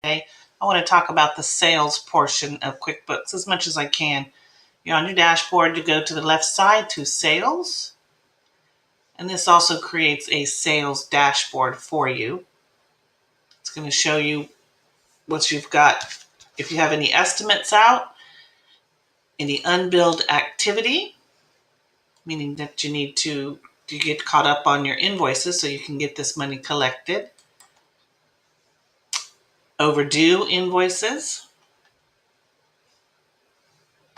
Today, I want to talk about the sales portion of QuickBooks as much as I can. You're on your dashboard, you go to the left side to sales, and this also creates a sales dashboard for you. It's going to show you what you've got. If you have any estimates out, any unbilled activity, meaning that you need to get caught up on your invoices so you can get this money collected. Overdue invoices,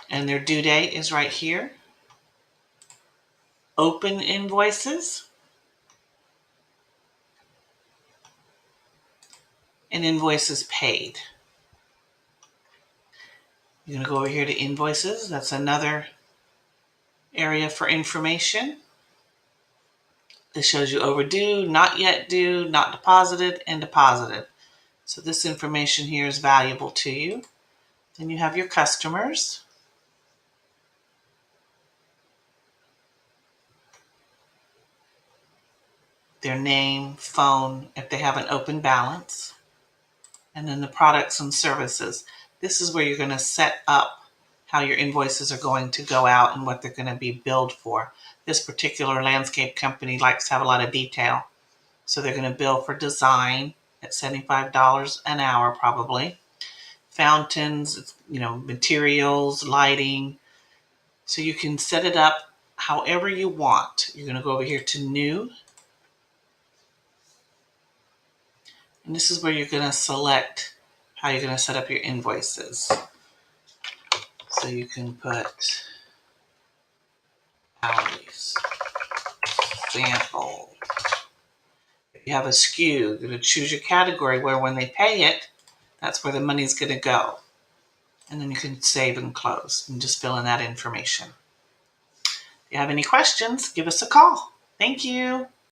and their due date is right here. Open invoices and invoices paid. You're going to go over here to invoices. That's another area for information. This shows you overdue, not yet due, not deposited, and deposited. So this information here is valuable to you. Then you have your customers. Their name, phone, if they have an open balance. And then the products and services. This is where you're going to set up how your invoices are going to go out and what they're going to be billed for. This particular landscape company likes to have a lot of detail. So they're going to bill for design at $75 an hour probably. Fountains, materials, lighting. So you can set it up however you want. You're going to go over here to new. And this is where you're going to select how you're going to set up your invoices. So you can put hourlies, sample. If you have a SKU, you're going to choose your category where when they pay it, that's where the money's going to go. And then you can save and close and just fill in that information. If you have any questions, give us a call. Thank you.